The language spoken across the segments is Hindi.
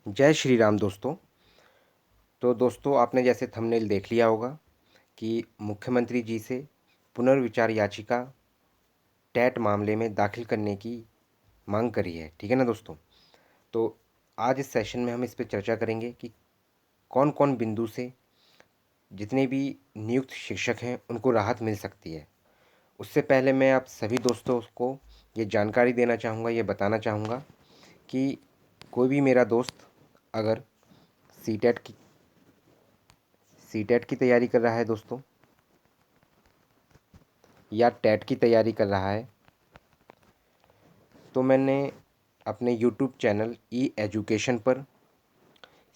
जय श्री राम दोस्तों। तो दोस्तों, आपने जैसे थंबनेल देख लिया होगा कि मुख्यमंत्री जी से पुनर्विचार याचिका टैट मामले में दाखिल करने की मांग करी है। ठीक है ना दोस्तों। तो आज इस सेशन में हम इस पर चर्चा करेंगे कि कौन कौन बिंदु से जितने भी नियुक्त शिक्षक हैं उनको राहत मिल सकती है। उससे पहले मैं आप सभी दोस्तों को ये जानकारी देना चाहूँगा, ये बताना चाहूँगा कि कोई भी मेरा दोस्त अगर सीटेट की सीटेट की तैयारी कर रहा है दोस्तों, या टेट की तैयारी कर रहा है, तो मैंने अपने यूट्यूब चैनल ई एजुकेशन पर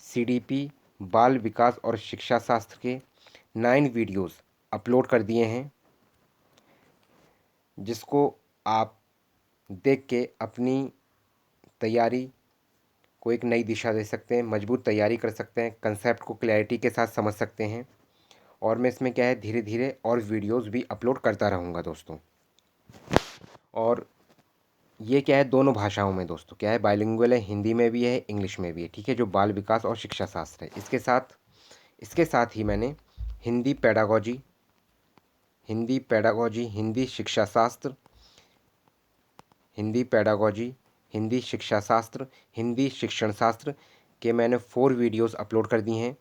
सीडीपी बाल विकास और शिक्षा शास्त्र के 9 वीडियोस अपलोड कर दिए हैं, जिसको आप देख के अपनी तैयारी को एक नई दिशा दे सकते हैं, मजबूत तैयारी कर सकते हैं, कंसेप्ट को क्लैरिटी के साथ समझ सकते हैं। और मैं इसमें क्या है, धीरे धीरे और वीडियोस भी अपलोड करता रहूँगा दोस्तों। और ये क्या है, दोनों भाषाओं में दोस्तों, क्या है, बाइलिंगुअल है, हिंदी में भी है, इंग्लिश में भी है। ठीक है, जो बाल विकास और शिक्षा शास्त्र है, इसके साथ ही मैंने हिंदी पेडागोजी, हिंदी शिक्षा शास्त्र, हिंदी पेडागोजी, हिंदी शिक्षा शास्त्र, हिंदी शिक्षण शास्त्र के मैंने 4 वीडियोस अपलोड कर दी हैं।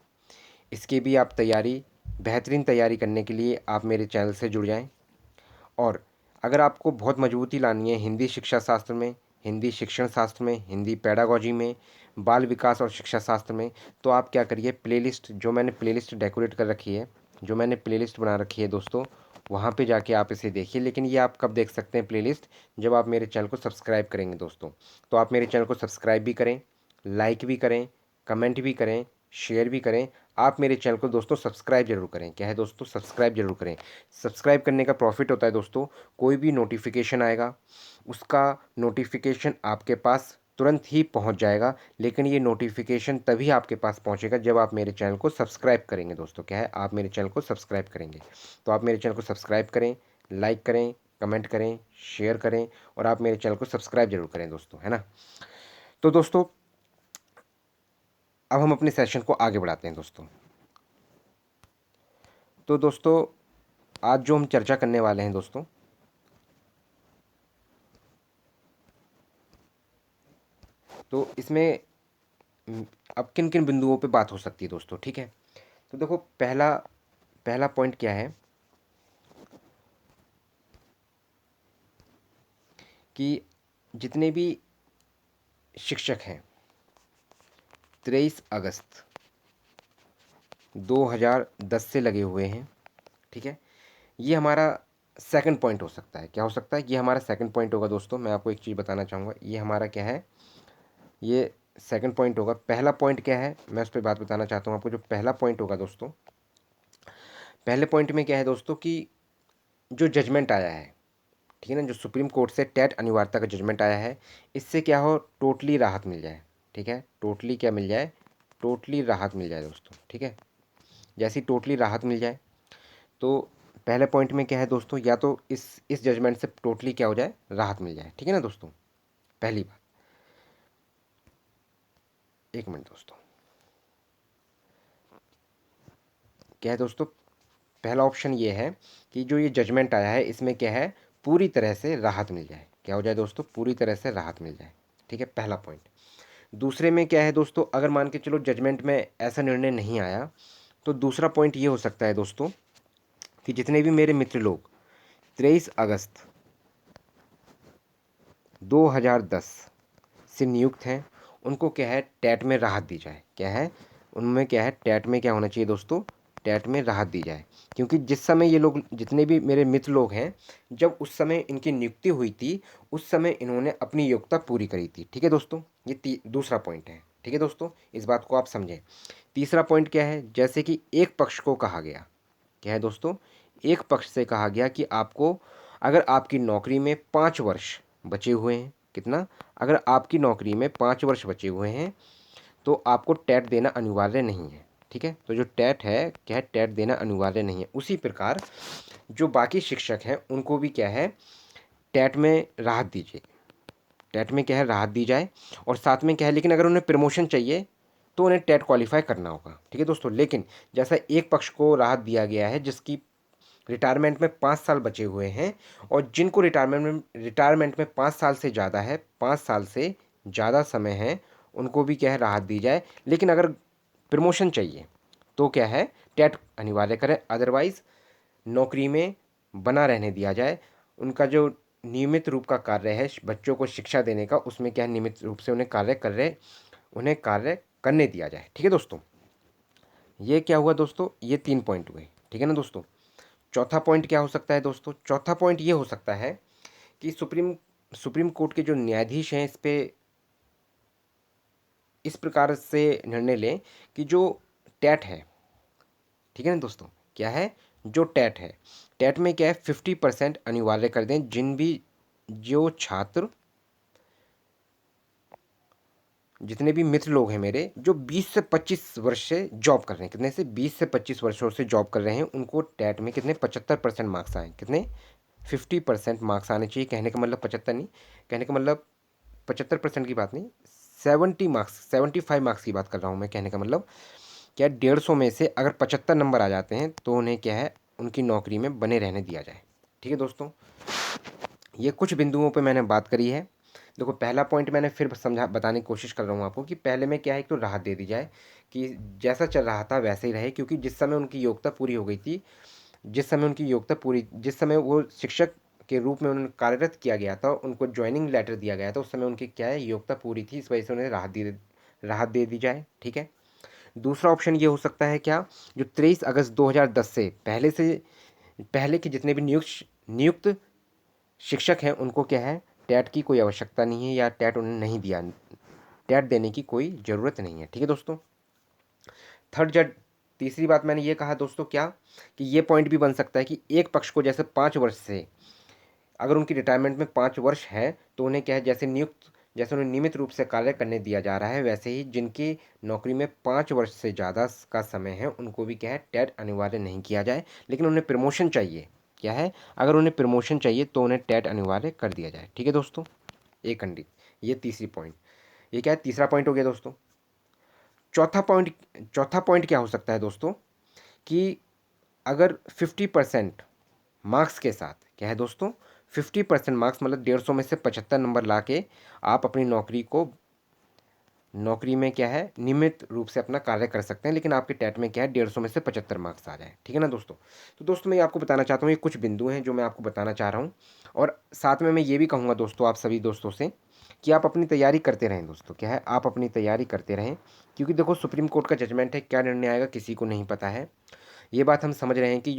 इसकी भी आप बेहतरीन तैयारी करने के लिए आप मेरे चैनल से जुड़ जाएं। और अगर आपको बहुत मजबूती लानी है हिंदी शिक्षा शास्त्र में, हिंदी शिक्षण शास्त्र में, हिंदी पेडागोजी में, बाल विकास और शिक्षा शास्त्र में, तो आप क्या करिए, प्लेलिस्ट जो मैंने प्लेलिस्ट डेकोरेट कर रखी है, जो मैंने प्लेलिस्ट बना रखी है दोस्तों, वहाँ पे जाके आप इसे देखिए। लेकिन ये आप कब देख सकते हैं प्लेलिस्ट, जब आप मेरे चैनल को सब्सक्राइब करेंगे दोस्तों। तो आप मेरे चैनल को सब्सक्राइब भी करें, लाइक भी करें, कमेंट भी करें, शेयर भी करें। आप मेरे चैनल को दोस्तों सब्सक्राइब जरूर करें। क्या है दोस्तों, सब्सक्राइब जरूर करें। सब्सक्राइब करने का प्रॉफिट होता है दोस्तों, कोई भी नोटिफिकेशन आएगा उसका नोटिफिकेशन आपके पास तुरंत ही पहुंच जाएगा। लेकिन ये नोटिफिकेशन तभी आपके पास पहुंचेगा जब आप मेरे चैनल को सब्सक्राइब करेंगे दोस्तों। क्या है, आप मेरे चैनल को सब्सक्राइब करेंगे। तो आप मेरे चैनल को सब्सक्राइब करें, लाइक करें, कमेंट करें, शेयर करें, और आप मेरे चैनल को सब्सक्राइब जरूर करें दोस्तों, है ना। तो दोस्तों, अब हम अपने सेशन को आगे बढ़ाते हैं दोस्तों। तो दोस्तों, आज जो हम चर्चा करने वाले हैं दोस्तों, तो इसमें अब किन किन बिंदुओं पे बात हो सकती है दोस्तों। ठीक है, तो देखो, पहला पहला पॉइंट क्या है कि जितने भी शिक्षक हैं 23 अगस्त 2010 से लगे हुए हैं, ठीक है, ये हमारा सेकंड पॉइंट हो सकता है। क्या हो सकता है, ये हमारा सेकंड पॉइंट होगा दोस्तों। मैं आपको एक चीज़ बताना चाहूँगा, ये हमारा क्या है, ये सेकंड पॉइंट होगा। पहला पॉइंट क्या है, मैं उस पर बात बताना चाहता हूँ आपको। जो पहला पॉइंट होगा दोस्तों, पहले पॉइंट में क्या है दोस्तों कि जो जजमेंट आया है, ठीक है ना, जो सुप्रीम कोर्ट से टेट अनिवार्यता का जजमेंट आया है, इससे क्या हो, टोटली राहत मिल जाए। ठीक है, टोटली क्या मिल जाए, टोटली राहत मिल जाए दोस्तों। ठीक है, जैसी टोटली राहत मिल जाए, तो पहले पॉइंट में क्या है दोस्तों, या तो इस जजमेंट से टोटली क्या हो जाए, राहत मिल जाए। ठीक है ना दोस्तों, पहली बात। एक मिनट दोस्तों, क्या है दोस्तों, पहला ऑप्शन ये है कि जो ये जजमेंट आया है इसमें क्या है, पूरी तरह से राहत मिल जाए। क्या हो जाए दोस्तों, पूरी तरह से राहत मिल जाए। ठीक है, पहला पॉइंट। दूसरे में क्या है दोस्तों, अगर मान के चलो जजमेंट में ऐसा निर्णय नहीं आया, तो दूसरा पॉइंट ये हो सकता है दोस्तों कि जितने भी मेरे मित्र लोग 23 अगस्त 2010 से नियुक्त हैं, उनको क्या है, टैट में राहत दी जाए। क्या है, उनमें क्या है, टैट में क्या होना चाहिए दोस्तों, टैट में राहत दी जाए। क्योंकि जिस समय ये लोग, जितने भी मेरे मित्र लोग हैं, जब उस समय इनकी नियुक्ति हुई थी, उस समय इन्होंने अपनी योग्यता पूरी करी थी। ठीक है दोस्तों, ये दूसरा पॉइंट है। ठीक है दोस्तों, इस बात को आप समझें। तीसरा पॉइंट क्या है, जैसे कि एक पक्ष को कहा गया, क्या है दोस्तों, एक पक्ष से कहा गया कि आपको, अगर आपकी नौकरी में 5 वर्ष बचे हुए हैं, कितना, अगर आपकी नौकरी में 5 वर्ष बचे हुए हैं, तो आपको टैट देना अनिवार्य नहीं है। ठीक है, तो जो टैट है, क्या है, टैट देना अनिवार्य नहीं है। उसी प्रकार जो बाकी शिक्षक हैं उनको भी क्या है, टैट में राहत दीजिए। टैट में क्या है, राहत दी जाए। और साथ में क्या है, लेकिन अगर उन्हें प्रमोशन चाहिए, तो उन्हें टेट क्वालिफाई करना होगा। ठीक है दोस्तों, लेकिन जैसा एक पक्ष को राहत दिया गया है जिसकी रिटायरमेंट में 5 साल बचे हुए हैं, और जिनको रिटायरमेंट में 5 साल से ज़्यादा है, 5 साल से ज़्यादा समय है, उनको भी क्या है राहत दी जाए। लेकिन अगर प्रमोशन चाहिए तो क्या है टेट अनिवार्य करें, अदरवाइज़ नौकरी में बना रहने दिया जाए। उनका जो नियमित रूप का कार्य है बच्चों को शिक्षा देने का, उसमें क्या है नियमित रूप से उन्हें कार्य करने दिया जाए। ठीक है दोस्तों, ये क्या हुआ दोस्तों, ये 3 पॉइंट हुए। ठीक है ना दोस्तों। चौथा पॉइंट क्या हो सकता है दोस्तों, चौथा पॉइंट ये हो सकता है कि सुप्रीम कोर्ट के जो न्यायाधीश हैं इस पे इस प्रकार से निर्णय लें कि जो टेट है, ठीक है ना दोस्तों, क्या है जो टेट है, टेट में क्या है 50% अनिवार्य कर दें। जो छात्र, जितने भी मित्र लोग हैं मेरे, जो 20 से 25 वर्ष से जॉब कर रहे हैं, कितने से 20 से 25 वर्षों से जॉब कर रहे हैं, उनको टेट में कितने 75% मार्क्स आए, कितने 50% मार्क्स आने चाहिए। कहने का मतलब 75 नहीं, कहने का मतलब 75% की बात नहीं, 75 मार्क्स की बात कर रहा हूँ मैं। कहने का मतलब क्या 150 में से अगर 75 नंबर आ जाते हैं तो उन्हें क्या है उनकी नौकरी में बने रहने दिया जाए। ठीक है दोस्तों, ये कुछ बिंदुओं पे मैंने बात करी है। देखो, पहला पॉइंट मैंने फिर बताने की कोशिश कर रहा हूँ आपको कि पहले में क्या है तो राहत दे दी जाए कि जैसा चल रहा था वैसे ही रहे, क्योंकि जिस समय वो शिक्षक के रूप में उन्हें कार्यरत किया गया था, उनको ज्वाइनिंग लेटर दिया गया था, उस समय उनकी क्या है योग्यता पूरी थी, इस वजह से उन्हें राहत दे दी जाए। ठीक है। दूसरा ऑप्शन ये हो सकता है क्या, जो 23 अगस्त 2010 से पहले के जितने भी नियुक्त शिक्षक हैं उनको क्या है टेट की कोई आवश्यकता नहीं है, या टेट उन्हें नहीं दिया, टेट देने की कोई ज़रूरत नहीं है। ठीक है दोस्तों। तीसरी बात मैंने ये कहा दोस्तों क्या, कि ये पॉइंट भी बन सकता है कि एक पक्ष को जैसे 5 वर्ष से, अगर उनकी रिटायरमेंट में 5 वर्ष है तो उन्हें क्या है जैसे उन्हें नियमित रूप से कार्य करने दिया जा रहा है, वैसे ही जिनकी नौकरी में 5 वर्ष से ज़्यादा का समय है उनको भी क्या है टेट अनिवार्य नहीं किया जाए। लेकिन उन्हें प्रमोशन चाहिए, क्या है अगर उन्हें प्रमोशन चाहिए तो उन्हें टेट अनिवार्य कर दिया जाए। ठीक है दोस्तों, एक खंडित, ये तीसरी पॉइंट, ये क्या है तीसरा पॉइंट हो गया दोस्तों। चौथा पॉइंट क्या हो सकता है दोस्तों, कि अगर 50% मार्क्स के साथ, क्या है दोस्तों 50% मार्क्स मतलब 150 में से 75 नंबर ला के आप अपनी नौकरी में क्या है नियमित रूप से अपना कार्य कर सकते हैं, लेकिन आपके टेट में क्या है 150 में से 75 मार्क्स आ जाए। ठीक है ना दोस्तों। तो दोस्तों मैं आपको बताना चाहता हूँ, ये कुछ बिंदु हैं जो मैं आपको बताना चाह रहा हूँ, और साथ में मैं ये भी कहूँगा दोस्तों आप सभी दोस्तों से कि आप अपनी तैयारी करते रहें दोस्तों, क्या है आप अपनी तैयारी करते रहें, क्योंकि देखो सुप्रीम कोर्ट का जजमेंट है, क्या निर्णय आएगा किसी को नहीं पता है। ये बात हम समझ रहे हैं कि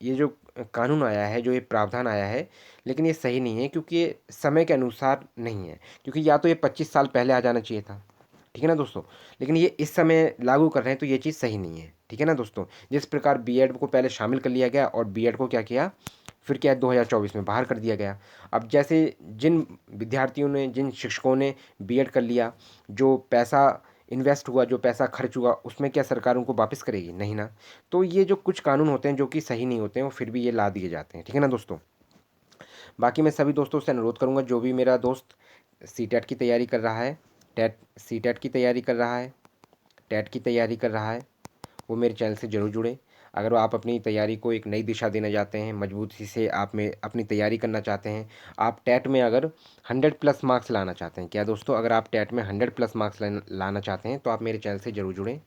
ये जो कानून आया है, जो ये प्रावधान आया है, लेकिन ये सही नहीं है, क्योंकि ये समय के अनुसार नहीं है, क्योंकि या तो ये 25 साल पहले आ जाना चाहिए था। ठीक है ना दोस्तों, लेकिन ये इस समय लागू कर रहे हैं तो ये चीज़ सही नहीं है। ठीक है ना दोस्तों, जिस प्रकार बीएड को पहले शामिल कर लिया गया और बीएड को क्या किया फिर क्या 2024 में बाहर कर दिया गया। अब जैसे जिन शिक्षकों ने बीएड कर लिया, जो पैसा इन्वेस्ट हुआ, जो पैसा खर्च हुआ, उसमें क्या सरकार उनको वापस करेगी, नहीं ना। तो ये जो कुछ कानून होते हैं जो कि सही नहीं होते हैं, वो फिर भी ये ला दिए जाते हैं। ठीक है ना दोस्तों। बाकी मैं सभी दोस्तों से अनुरोध करूंगा, जो भी मेरा दोस्त सीटेट की तैयारी कर रहा है, सीटेट की तैयारी कर रहा है, टेट की तैयारी कर रहा है, वो मेरे चैनल से ज़रूर जुड़े। अगर आप अपनी तैयारी को एक नई दिशा देना चाहते हैं, मजबूती से आप में अपनी तैयारी करना चाहते हैं, आप टेट में अगर 100+ मार्क्स लाना चाहते हैं, क्या दोस्तों अगर आप टेट में 100+ मार्क्स लाना चाहते हैं तो आप मेरे चैनल से ज़रूर जुड़ें।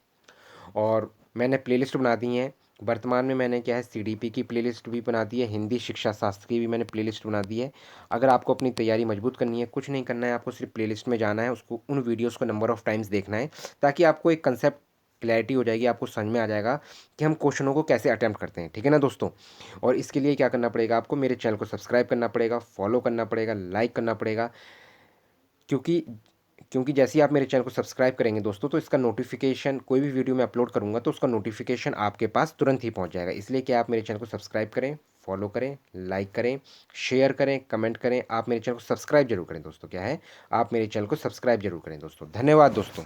और मैंने प्लेलिस्ट बना दी है, वर्तमान में मैंने क्या है सीडीपी की प्लेलिस्ट भी बना दी है, हिंदी शिक्षा शास्त्र की भी मैंने प्लेलिस्ट बना दी है। अगर आपको अपनी तैयारी मजबूत करनी है, कुछ नहीं करना है, आपको सिर्फ प्लेलिस्ट में जाना है, उसको उन वीडियोस को नंबर ऑफ़ टाइम्स देखना है, ताकि आपको एक कंसेप्ट क्लैरिटी हो जाएगी, आपको समझ में आ जाएगा कि हम क्वेश्चनों को कैसे अटैम्प्ट करते हैं। ठीक है ना दोस्तों। और इसके लिए क्या करना पड़ेगा, आपको मेरे चैनल को सब्सक्राइब करना पड़ेगा, फॉलो करना पड़ेगा, लाइक करना पड़ेगा, क्योंकि जैसे ही आप मेरे चैनल को सब्सक्राइब करेंगे दोस्तों, तो इसका नोटिफिकेशन, कोई भी वीडियो मैं अपलोड करूंगा तो उसका नोटिफिकेशन आपके पास तुरंत ही पहुंच जाएगा। इसलिए कि आप मेरे चैनल को सब्सक्राइब करें, फॉलो करें, लाइक करें, शेयर करें, कमेंट करें, आप मेरे चैनल को सब्सक्राइब जरूर करें दोस्तों, क्या है आप मेरे चैनल को सब्सक्राइब जरूर करें दोस्तों। धन्यवाद दोस्तों।